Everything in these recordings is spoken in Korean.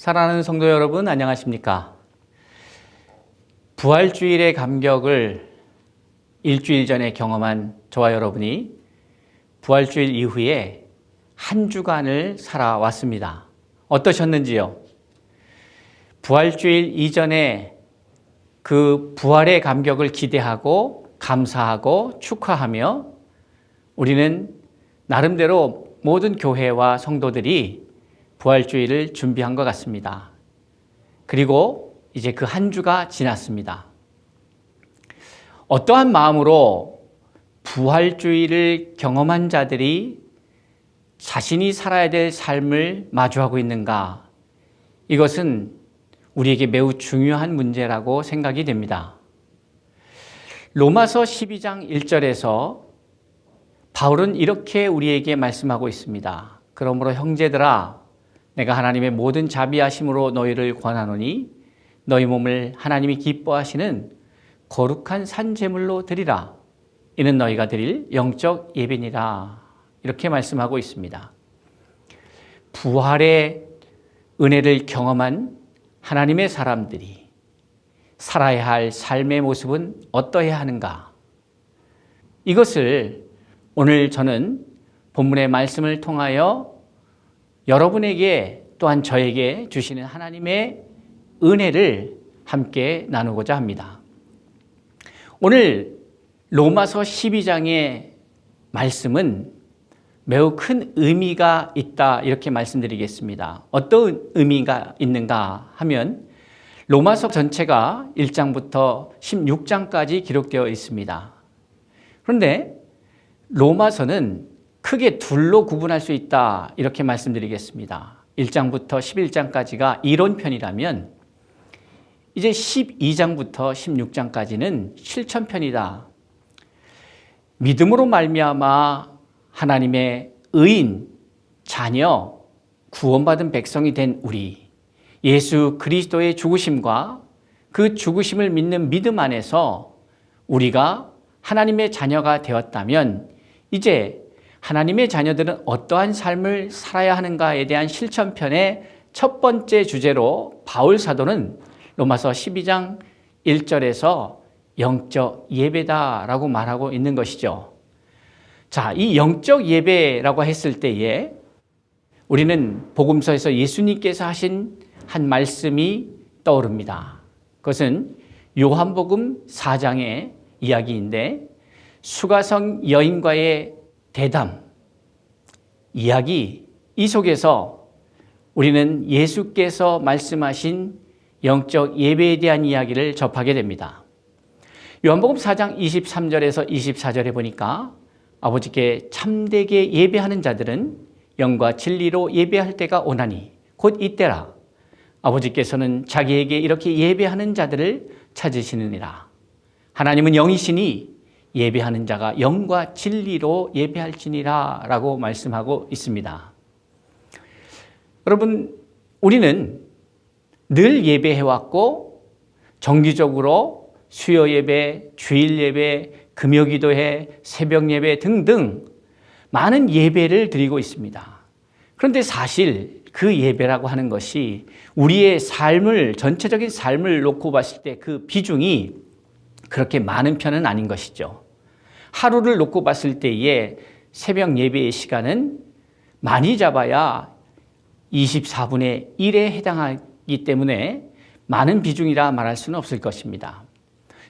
사랑하는 성도 여러분, 안녕하십니까? 부활주일의 감격을 일주일 전에 경험한 저와 여러분이 부활주일 이후에 한 주간을 살아왔습니다. 어떠셨는지요? 부활주일 이전에 그 부활의 감격을 기대하고 감사하고 축하하며 우리는 나름대로 모든 교회와 성도들이 부활주일을 준비한 것 같습니다. 그리고 이제 그 한 주가 지났습니다. 어떠한 마음으로 부활주일을 경험한 자들이 자신이 살아야 될 삶을 마주하고 있는가? 이것은 우리에게 매우 중요한 문제라고 생각이 됩니다. 로마서 12장 1절에서 바울은 이렇게 우리에게 말씀하고 있습니다. 그러므로 형제들아, 내가 하나님의 모든 자비하심으로 너희를 권하노니 너희 몸을 하나님이 기뻐하시는 거룩한 산제물로 드리라. 이는 너희가 드릴 영적 예배니라. 이렇게 말씀하고 있습니다. 부활의 은혜를 경험한 하나님의 사람들이 살아야 할 삶의 모습은 어떠해야 하는가? 이것을 오늘 저는 본문의 말씀을 통하여 여러분에게 또한 저에게 주시는 하나님의 은혜를 함께 나누고자 합니다. 오늘 로마서 12장의 말씀은 매우 큰 의미가 있다 이렇게 말씀드리겠습니다. 어떤 의미가 있는가 하면 로마서 전체가 1장부터 16장까지 기록되어 있습니다. 그런데 로마서는 크게 둘로 구분할 수 있다 이렇게 말씀드리겠습니다. 1장부터 11장까지가 이론편이라면 이제 12장부터 16장까지는 실천편이다. 믿음으로 말미암아 하나님의 의인, 자녀, 구원받은 백성이 된 우리, 예수 그리스도의 죽으심과 그 죽으심을 믿는 믿음 안에서 우리가 하나님의 자녀가 되었다면 이제 하나님의 자녀들은 어떠한 삶을 살아야 하는가에 대한 실천편의 첫 번째 주제로 바울 사도는 로마서 12장 1절에서 영적 예배다라고 말하고 있는 것이죠. 자, 이 영적 예배라고 했을 때에 우리는 복음서에서 예수님께서 하신 한 말씀이 떠오릅니다. 그것은 요한복음 4장의 이야기인데 수가성 여인과의 대담, 이야기, 이 속에서 우리는 예수께서 말씀하신 영적 예배에 대한 이야기를 접하게 됩니다. 요한복음 4장 23절에서 24절에 보니까 아버지께 참되게 예배하는 자들은 영과 진리로 예배할 때가 오나니 곧 이때라. 아버지께서는 자기에게 이렇게 예배하는 자들을 찾으시느니라. 하나님은 영이시니 예배하는 자가 영과 진리로 예배할지니라 라고 말씀하고 있습니다. 여러분, 우리는 늘 예배해왔고 정기적으로 수요 예배, 주일 예배, 금요 기도회, 새벽 예배 등등 많은 예배를 드리고 있습니다. 그런데 사실 그 예배라고 하는 것이 우리의 삶을, 전체적인 삶을 놓고 봤을 때 그 비중이 그렇게 많은 편은 아닌 것이죠. 하루를 놓고 봤을 때의 새벽 예배의 시간은 많이 잡아야 24분의 1에 해당하기 때문에 많은 비중이라 말할 수는 없을 것입니다.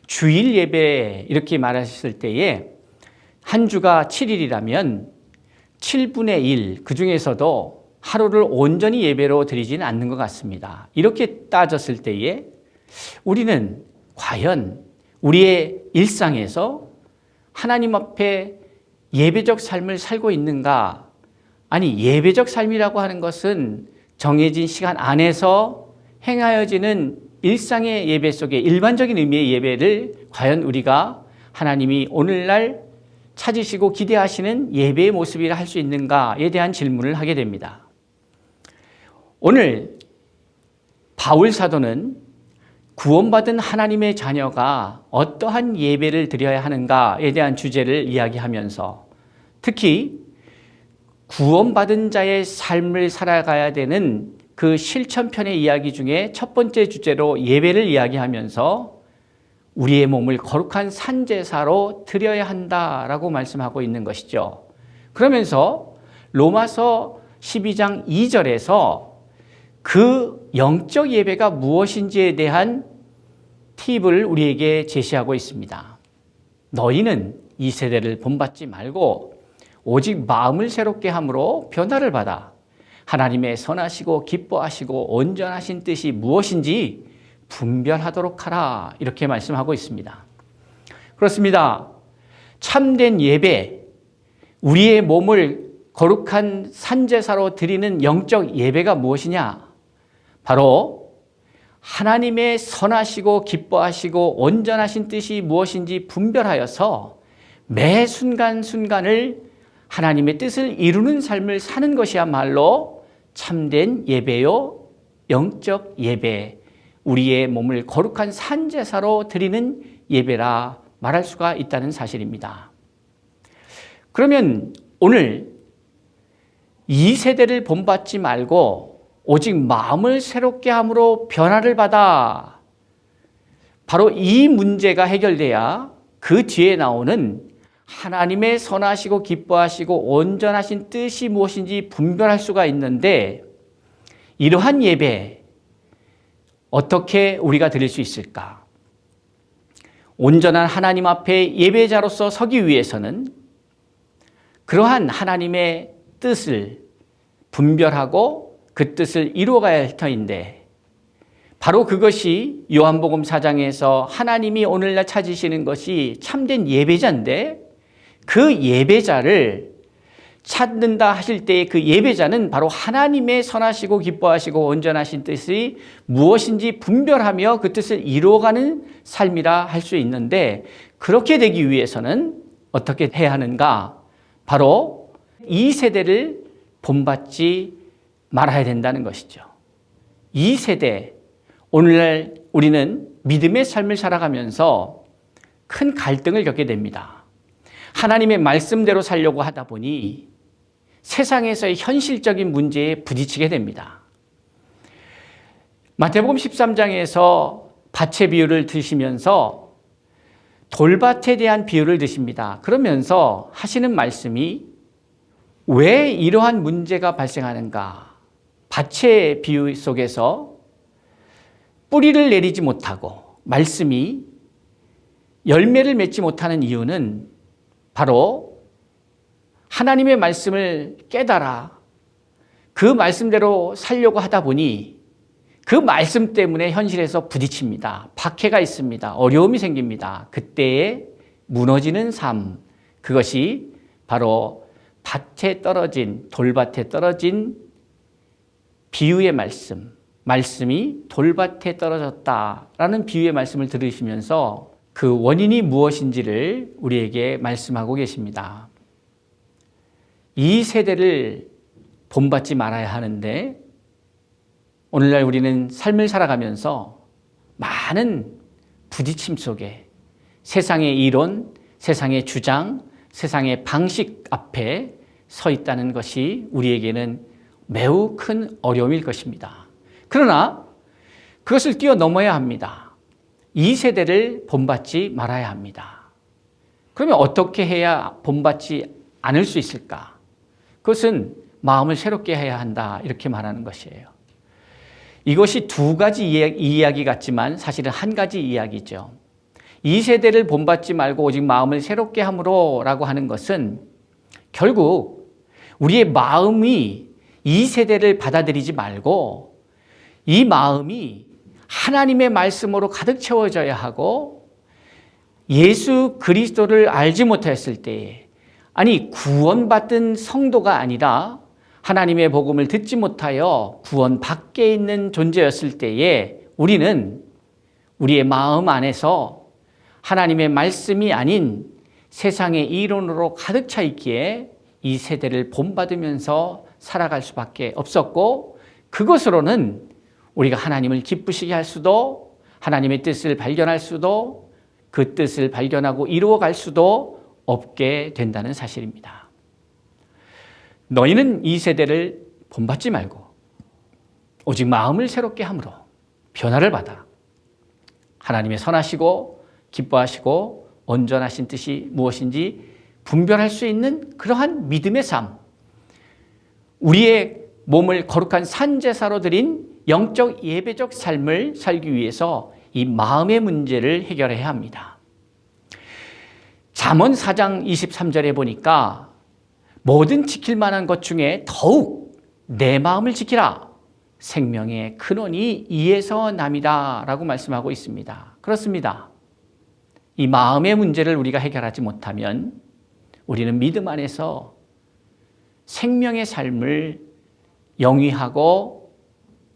주일 예배 이렇게 말하셨을 때에 한 주가 7일이라면 7분의 1, 그 중에서도 하루를 온전히 예배로 드리지는 않는 것 같습니다. 이렇게 따졌을 때에 우리는 과연 우리의 일상에서 하나님 앞에 예배적 삶을 살고 있는가? 아니, 예배적 삶이라고 하는 것은 정해진 시간 안에서 행하여지는 일상의 예배 속에 일반적인 의미의 예배를 과연 우리가 하나님이 오늘날 찾으시고 기대하시는 예배의 모습이라 할 수 있는가에 대한 질문을 하게 됩니다. 오늘 바울 사도는 구원받은 하나님의 자녀가 어떠한 예배를 드려야 하는가에 대한 주제를 이야기하면서 특히 구원받은 자의 삶을 살아가야 되는 그 실천편의 이야기 중에 첫 번째 주제로 예배를 이야기하면서 우리의 몸을 거룩한 산제사로 드려야 한다라고 말씀하고 있는 것이죠. 그러면서 로마서 12장 2절에서 그 영적 예배가 무엇인지에 대한 팁을 우리에게 제시하고 있습니다. 너희는 이 세대를 본받지 말고 오직 마음을 새롭게 함으로 변화를 받아 하나님의 선하시고 기뻐하시고 온전하신 뜻이 무엇인지 분별하도록 하라, 이렇게 말씀하고 있습니다. 그렇습니다. 참된 예배, 우리의 몸을 거룩한 산제사로 드리는 영적 예배가 무엇이냐? 바로 하나님의 선하시고 기뻐하시고 온전하신 뜻이 무엇인지 분별하여서 매 순간순간을 하나님의 뜻을 이루는 삶을 사는 것이야말로 참된 예배요, 영적 예배, 우리의 몸을 거룩한 산제사로 드리는 예배라 말할 수가 있다는 사실입니다. 그러면 오늘 이 세대를 본받지 말고 오직 마음을 새롭게 함으로 변화를 받아, 바로 이 문제가 해결돼야 그 뒤에 나오는 하나님의 선하시고 기뻐하시고 온전하신 뜻이 무엇인지 분별할 수가 있는데, 이러한 예배 어떻게 우리가 드릴 수 있을까? 온전한 하나님 앞에 예배자로서 서기 위해서는 그러한 하나님의 뜻을 분별하고 그 뜻을 이루어가야 할 터인데, 바로 그것이 요한복음 4장에서 하나님이 오늘날 찾으시는 것이 참된 예배자인데, 그 예배자를 찾는다 하실 때의 그 예배자는 바로 하나님의 선하시고 기뻐하시고 온전하신 뜻이 무엇인지 분별하며 그 뜻을 이루어가는 삶이라 할 수 있는데, 그렇게 되기 위해서는 어떻게 해야 하는가? 바로 이 세대를 본받지 말아야 된다는 것이죠. 이 세대, 오늘날 우리는 믿음의 삶을 살아가면서 큰 갈등을 겪게 됩니다. 하나님의 말씀대로 살려고 하다 보니 세상에서의 현실적인 문제에 부딪히게 됩니다. 마태복음 13장에서 밭의 비유를 드시면서 돌밭에 대한 비유를 드십니다. 그러면서 하시는 말씀이 왜 이러한 문제가 발생하는가? 밭의 비유 속에서 뿌리를 내리지 못하고 말씀이 열매를 맺지 못하는 이유는 바로 하나님의 말씀을 깨달아 그 말씀대로 살려고 하다 보니 그 말씀 때문에 현실에서 부딪힙니다. 박해가 있습니다. 어려움이 생깁니다. 그때에 무너지는 삶, 그것이 바로 밭에 떨어진, 돌밭에 떨어진 비유의 말씀, 말씀이 돌밭에 떨어졌다라는 비유의 말씀을 들으시면서 그 원인이 무엇인지를 우리에게 말씀하고 계십니다. 이 세대를 본받지 말아야 하는데, 오늘날 우리는 삶을 살아가면서 많은 부딪힘 속에 세상의 이론, 세상의 주장, 세상의 방식 앞에 서 있다는 것이 우리에게는 매우 큰 어려움일 것입니다. 그러나 그것을 뛰어넘어야 합니다. 이 세대를 본받지 말아야 합니다. 그러면 어떻게 해야 본받지 않을 수 있을까? 그것은 마음을 새롭게 해야 한다, 이렇게 말하는 것이에요. 이것이 두 가지 이야기 같지만 사실은 한 가지 이야기죠. 이 세대를 본받지 말고 오직 마음을 새롭게 함으로 라고 하는 것은 결국 우리의 마음이 이 세대를 받아들이지 말고 이 마음이 하나님의 말씀으로 가득 채워져야 하고, 예수 그리스도를 알지 못했을 때에, 아니 구원받은 성도가 아니라 하나님의 복음을 듣지 못하여 구원 밖에 있는 존재였을 때에 우리는 우리의 마음 안에서 하나님의 말씀이 아닌 세상의 이론으로 가득 차 있기에 이 세대를 본받으면서 살아갈 수밖에 없었고, 그것으로는 우리가 하나님을 기쁘시게 할 수도, 하나님의 뜻을 발견할 수도, 그 뜻을 발견하고 이루어갈 수도 없게 된다는 사실입니다. 너희는 이 세대를 본받지 말고 오직 마음을 새롭게 함으로 변화를 받아 하나님의 선하시고 기뻐하시고 온전하신 뜻이 무엇인지 분별할 수 있는 그러한 믿음의 삶, 우리의 몸을 거룩한 산제사로 드린 영적 예배적 삶을 살기 위해서 이 마음의 문제를 해결해야 합니다. 잠언 4장 23절에 보니까 모든 지킬 만한 것 중에 더욱 내 마음을 지키라. 생명의 근원이 이에서 남이다 라고 말씀하고 있습니다. 그렇습니다. 이 마음의 문제를 우리가 해결하지 못하면 우리는 믿음 안에서 생명의 삶을 영위하고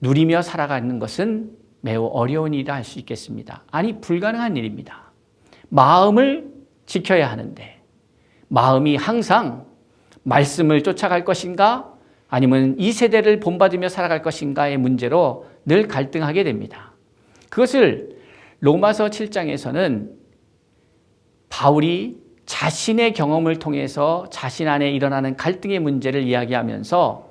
누리며 살아가는 것은 매우 어려운 일이라 할 수 있겠습니다. 아니, 불가능한 일입니다. 마음을 지켜야 하는데 마음이 항상 말씀을 쫓아갈 것인가 아니면 이 세대를 본받으며 살아갈 것인가의 문제로 늘 갈등하게 됩니다. 그것을 로마서 7장에서는 바울이 자신의 경험을 통해서 자신 안에 일어나는 갈등의 문제를 이야기하면서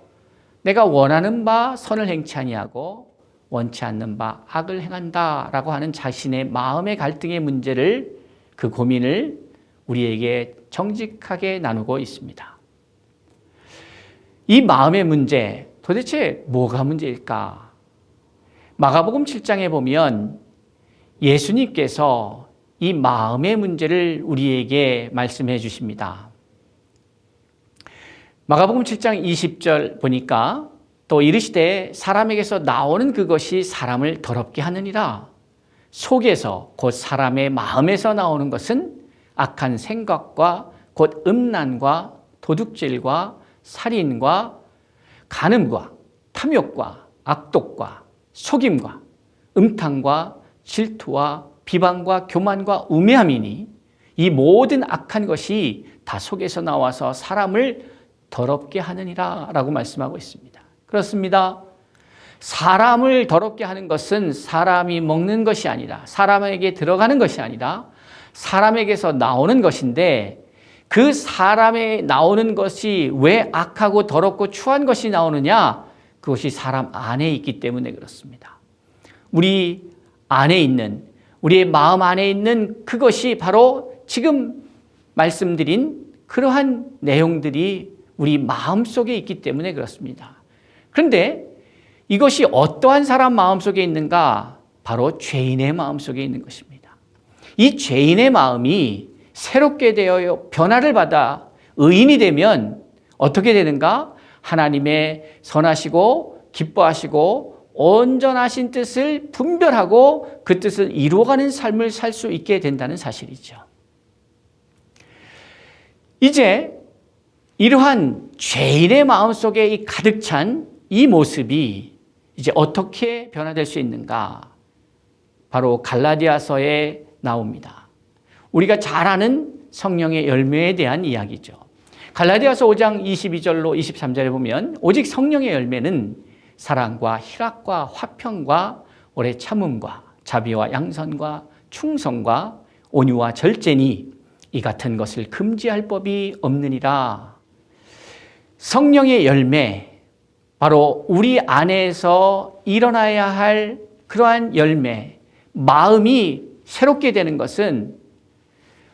내가 원하는 바 선을 행치 아니하고 원치 않는 바 악을 행한다라고 하는 자신의 마음의 갈등의 문제를, 그 고민을 우리에게 정직하게 나누고 있습니다. 이 마음의 문제, 도대체 뭐가 문제일까? 마가복음 7장에 보면 예수님께서 이 마음의 문제를 우리에게 말씀해 주십니다. 마가복음 7장 20절 보니까 또 이르시되 사람에게서 나오는 그것이 사람을 더럽게 하느니라. 속에서 곧 사람의 마음에서 나오는 것은 악한 생각과 곧 음란과 도둑질과 살인과 간음과 탐욕과 악독과 속임과 음탕과 질투와 비방과 교만과 우매함이니 이 모든 악한 것이 다 속에서 나와서 사람을 더럽게 하느니라 라고 말씀하고 있습니다. 그렇습니다. 사람을 더럽게 하는 것은 사람이 먹는 것이 아니라, 사람에게 들어가는 것이 아니라 사람에게서 나오는 것인데, 그 사람에 나오는 것이 왜 악하고 더럽고 추한 것이 나오느냐? 그것이 사람 안에 있기 때문에 그렇습니다. 우리 안에 있는, 우리의 마음 안에 있는 그것이 바로 지금 말씀드린 그러한 내용들이 우리 마음속에 있기 때문에 그렇습니다. 그런데 이것이 어떠한 사람 마음속에 있는가? 바로 죄인의 마음속에 있는 것입니다. 이 죄인의 마음이 새롭게 되어 변화를 받아 의인이 되면 어떻게 되는가? 하나님의 선하시고 기뻐하시고 온전하신 뜻을 분별하고 그 뜻을 이루어가는 삶을 살 수 있게 된다는 사실이죠. 이제 이러한 죄인의 마음속에 이 가득 찬 이 모습이 이제 어떻게 변화될 수 있는가? 바로 갈라디아서에 나옵니다. 우리가 잘 아는 성령의 열매에 대한 이야기죠. 갈라디아서 5장 22절로 23절에 보면 오직 성령의 열매는 사랑과 희락과 화평과 오래 참음과 자비와 양선과 충성과 온유와 절제니 이 같은 것을 금지할 법이 없느니라. 성령의 열매, 바로 우리 안에서 일어나야 할 그러한 열매, 마음이 새롭게 되는 것은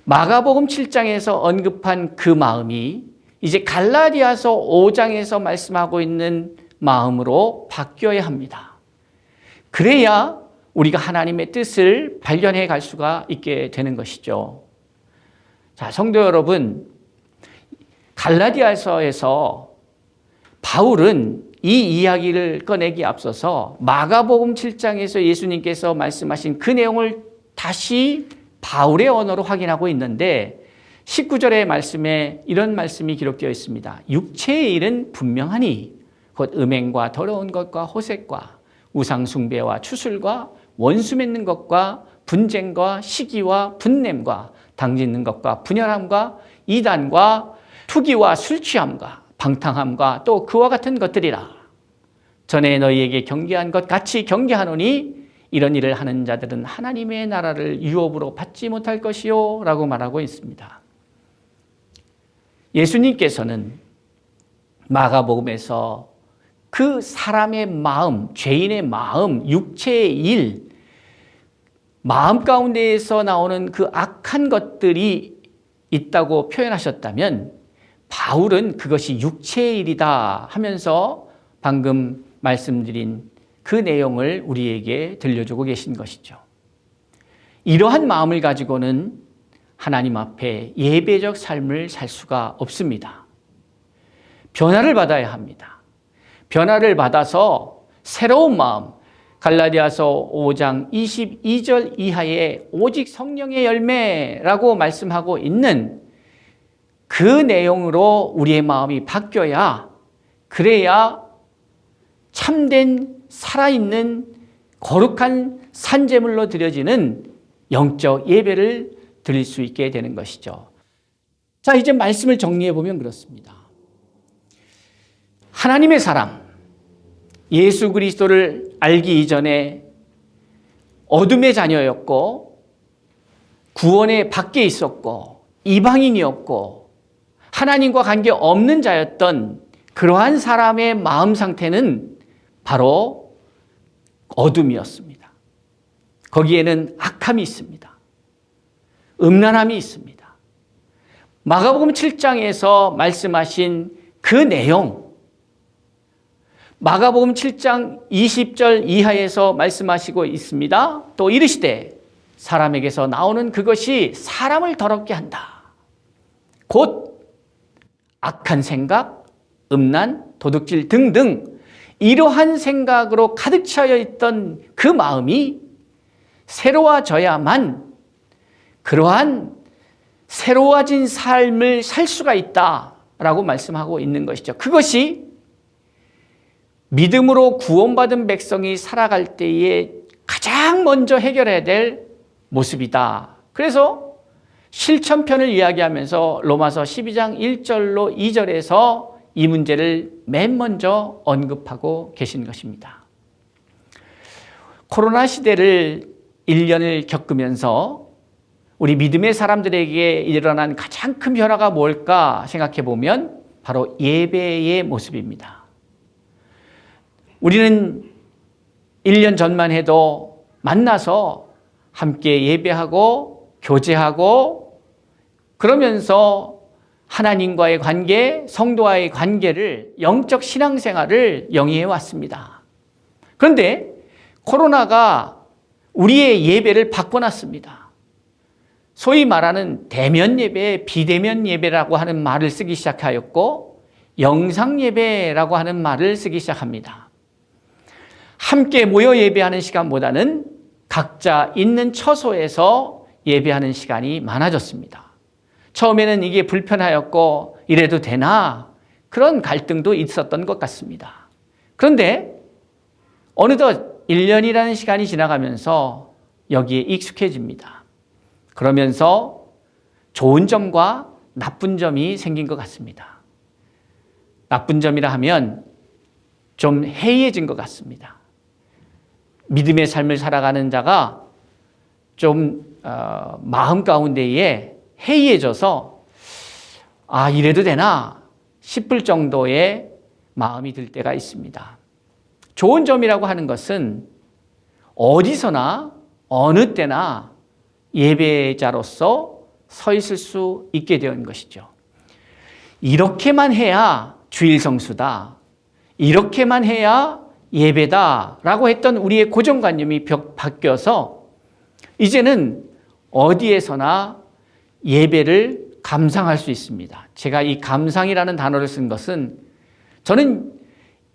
마가복음 7장에서 언급한 그 마음이 이제 갈라디아서 5장에서 말씀하고 있는 마음으로 바뀌어야 합니다. 그래야 우리가 하나님의 뜻을 발견해 갈 수가 있게 되는 것이죠. 자, 성도 여러분, 갈라디아서에서 바울은 이 이야기를 꺼내기 앞서서 마가복음 7장에서 예수님께서 말씀하신 그 내용을 다시 바울의 언어로 확인하고 있는데 19절의 말씀에 이런 말씀이 기록되어 있습니다. 육체의 일은 분명하니 곧 음행과 더러운 것과 호색과 우상숭배와 추술과 원수 맺는 것과 분쟁과 시기와 분냄과 당짓는 것과 분열함과 이단과 투기와 술취함과 방탕함과 또 그와 같은 것들이라. 전에 너희에게 경계한 것 같이 경계하노니 이런 일을 하는 자들은 하나님의 나라를 유업으로 받지 못할 것이요 라고 말하고 있습니다. 예수님께서는 마가복음에서 그 사람의 마음, 죄인의 마음, 육체의 일, 마음 가운데에서 나오는 그 악한 것들이 있다고 표현하셨다면 바울은 그것이 육체의 일이다 하면서 방금 말씀드린 그 내용을 우리에게 들려주고 계신 것이죠. 이러한 마음을 가지고는 하나님 앞에 예배적 삶을 살 수가 없습니다. 변화를 받아야 합니다. 변화를 받아서 새로운 마음, 갈라디아서 5장 22절 이하에 오직 성령의 열매라고 말씀하고 있는 그 내용으로 우리의 마음이 바뀌어야, 그래야 참된 살아있는 거룩한 산제물로 드려지는 영적 예배를 드릴 수 있게 되는 것이죠. 자, 이제 말씀을 정리해 보면 그렇습니다. 하나님의 사람, 예수 그리스도를 알기 이전에 어둠의 자녀였고 구원의 밖에 있었고 이방인이었고 하나님과 관계 없는 자였던 그러한 사람의 마음 상태는 바로 어둠이었습니다. 거기에는 악함이 있습니다. 음란함이 있습니다. 마가복음 7장에서 말씀하신 그 내용, 마가복음 7장 20절 이하에서 말씀하시고 있습니다. 또 이르시되 사람에게서 나오는 그것이 사람을 더럽게 한다. 곧 악한 생각, 음란, 도둑질 등등 이러한 생각으로 가득 차여 있던 그 마음이 새로워져야만 그러한 새로워진 삶을 살 수가 있다라고 말씀하고 있는 것이죠. 그것이 믿음으로 구원받은 백성이 살아갈 때에 가장 먼저 해결해야 될 모습이다. 그래서 실천편을 이야기하면서 로마서 12장 1절로 2절에서 이 문제를 맨 먼저 언급하고 계신 것입니다. 코로나 시대를 1년을 겪으면서 우리 믿음의 사람들에게 일어난 가장 큰 변화가 뭘까 생각해 보면 바로 예배의 모습입니다. 우리는 1년 전만 해도 만나서 함께 예배하고 교제하고 그러면서 하나님과의 관계, 성도와의 관계를, 영적 신앙생활을 영위해 왔습니다. 그런데 코로나가 우리의 예배를 바꿔놨습니다. 소위 말하는 대면 예배, 비대면 예배라고 하는 말을 쓰기 시작하였고 영상 예배라고 하는 말을 쓰기 시작합니다. 함께 모여 예배하는 시간보다는 각자 있는 처소에서 예배하는 시간이 많아졌습니다. 처음에는 이게 불편하였고 이래도 되나 그런 갈등도 있었던 것 같습니다. 그런데 어느덧 1년이라는 시간이 지나가면서 여기에 익숙해집니다. 그러면서 좋은 점과 나쁜 점이 생긴 것 같습니다. 나쁜 점이라 하면 좀 해이해진 것 같습니다. 믿음의 삶을 살아가는 자가 좀 마음 가운데에 해이해져서 이래도 되나 싶을 정도의 마음이 들 때가 있습니다. 좋은 점이라고 하는 것은 어디서나 어느 때나 예배자로서 서 있을 수 있게 된 것이죠. 이렇게만 해야 주일 성수다. 이렇게만 해야 예배다라고 했던 우리의 고정관념이 바뀌어서 이제는 어디에서나 예배를 감상할 수 있습니다. 제가 이 감상이라는 단어를 쓴 것은 저는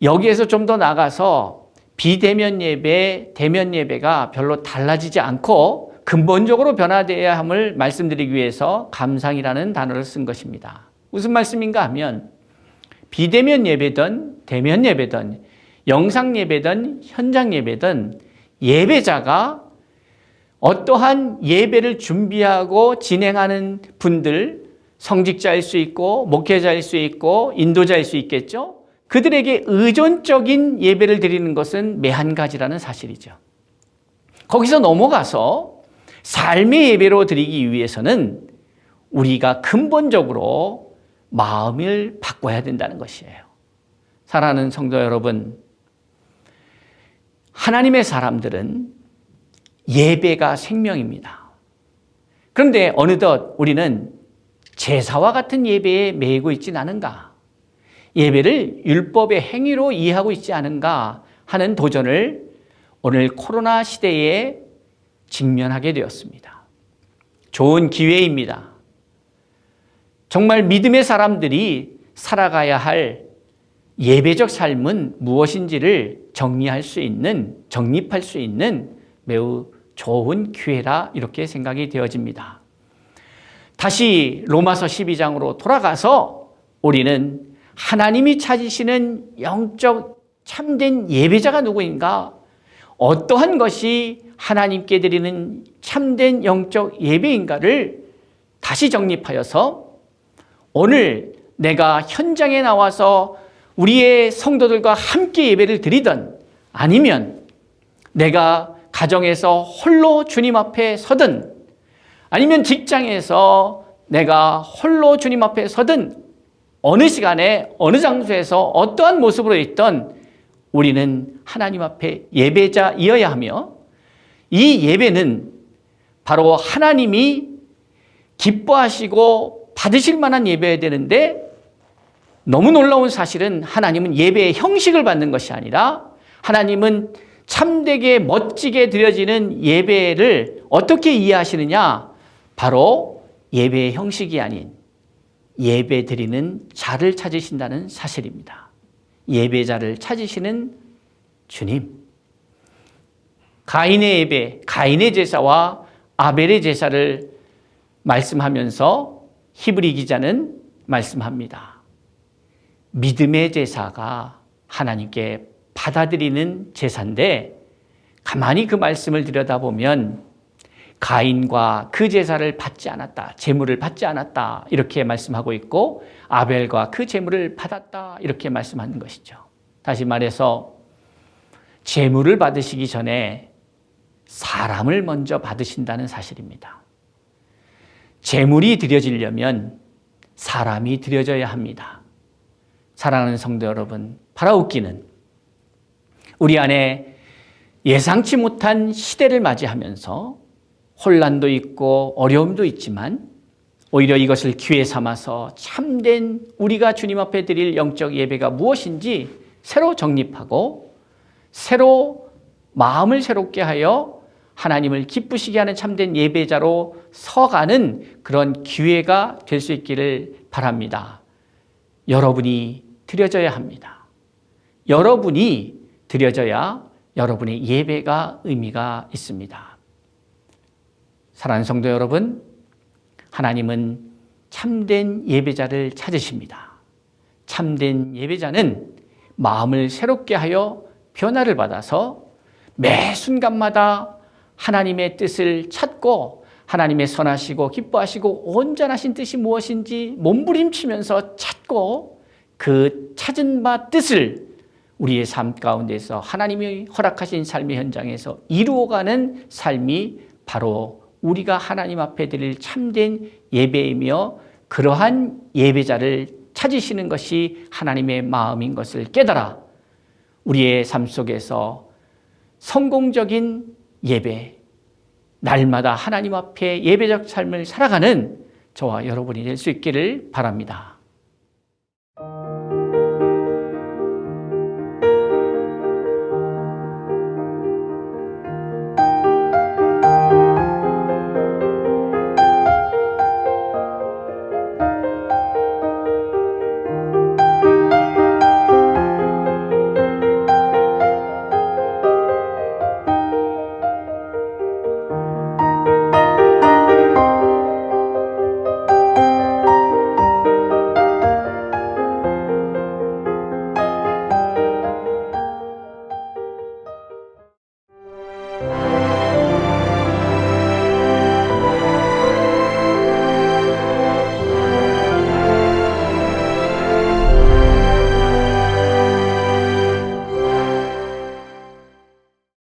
여기에서 좀 더 나가서 비대면 예배, 대면 예배가 별로 달라지지 않고 근본적으로 변화되어야 함을 말씀드리기 위해서 감상이라는 단어를 쓴 것입니다. 무슨 말씀인가 하면 비대면 예배든 대면 예배든 영상 예배든 현장 예배든 예배자가 어떠한 예배를 준비하고 진행하는 분들, 성직자일 수 있고 목회자일 수 있고 인도자일 수 있겠죠. 그들에게 의존적인 예배를 드리는 것은 매한 가지라는 사실이죠. 거기서 넘어가서 삶의 예배로 드리기 위해서는 우리가 근본적으로 마음을 바꿔야 된다는 것이에요. 사랑하는 성도 여러분, 하나님의 사람들은 예배가 생명입니다. 그런데 어느덧 우리는 제사와 같은 예배에 매이고 있지는 않은가? 예배를 율법의 행위로 이해하고 있지 않은가 하는 도전을 오늘 코로나 시대에 직면하게 되었습니다. 좋은 기회입니다. 정말 믿음의 사람들이 살아가야 할 예배적 삶은 무엇인지를 정립할 수 있는 매우 좋은 기회라 이렇게 생각이 되어집니다. 다시 로마서 12장으로 돌아가서 우리는 하나님이 찾으시는 영적 참된 예배자가 누구인가? 어떠한 것이 하나님께 드리는 참된 영적 예배인가를 다시 정립하여서 오늘 내가 현장에 나와서 우리의 성도들과 함께 예배를 드리든 아니면 내가 가정에서 홀로 주님 앞에 서든 아니면 직장에서 내가 홀로 주님 앞에 서든 어느 시간에 어느 장소에서 어떠한 모습으로 있든 우리는 하나님 앞에 예배자이어야 하며 이 예배는 바로 하나님이 기뻐하시고 받으실 만한 예배여야 되는데 너무 놀라운 사실은 하나님은 예배의 형식을 받는 것이 아니라 하나님은 참되게 멋지게 드려지는 예배를 어떻게 이해하시느냐? 바로 예배의 형식이 아닌 예배 드리는 자를 찾으신다는 사실입니다. 예배자를 찾으시는 주님. 가인의 예배, 가인의 제사와 아벨의 제사를 말씀하면서 히브리 기자는 말씀합니다. 믿음의 제사가 하나님께 받아들이는 제사인데 가만히 그 말씀을 들여다보면 가인과 그 제사를 받지 않았다, 제물을 받지 않았다 이렇게 말씀하고 있고 아벨과 그 제물을 받았다 이렇게 말씀하는 것이죠. 다시 말해서 제물을 받으시기 전에 사람을 먼저 받으신다는 사실입니다. 제물이 드려지려면 사람이 드려져야 합니다. 사랑하는 성도 여러분, 바라옵기는 우리 안에 예상치 못한 시대를 맞이하면서 혼란도 있고 어려움도 있지만 오히려 이것을 기회 삼아서 참된 우리가 주님 앞에 드릴 영적 예배가 무엇인지 새로 정립하고 새로 마음을 새롭게 하여 하나님을 기쁘시게 하는 참된 예배자로 서가는 그런 기회가 될 수 있기를 바랍니다. 여러분이 드려져야 합니다. 여러분이 드려져야 여러분의 예배가 의미가 있습니다. 사랑하는 성도 여러분, 하나님은 참된 예배자를 찾으십니다. 참된 예배자는 마음을 새롭게 하여 변화를 받아서 매 순간마다 하나님의 뜻을 찾고 하나님의 선하시고 기뻐하시고 온전하신 뜻이 무엇인지 몸부림치면서 찾고 그 찾은 바 뜻을 우리의 삶 가운데서 하나님이 허락하신 삶의 현장에서 이루어가는 삶이 바로 우리가 하나님 앞에 드릴 참된 예배이며 그러한 예배자를 찾으시는 것이 하나님의 마음인 것을 깨달아 우리의 삶 속에서 성공적인 예배, 날마다 하나님 앞에 예배적 삶을 살아가는 저와 여러분이 될 수 있기를 바랍니다.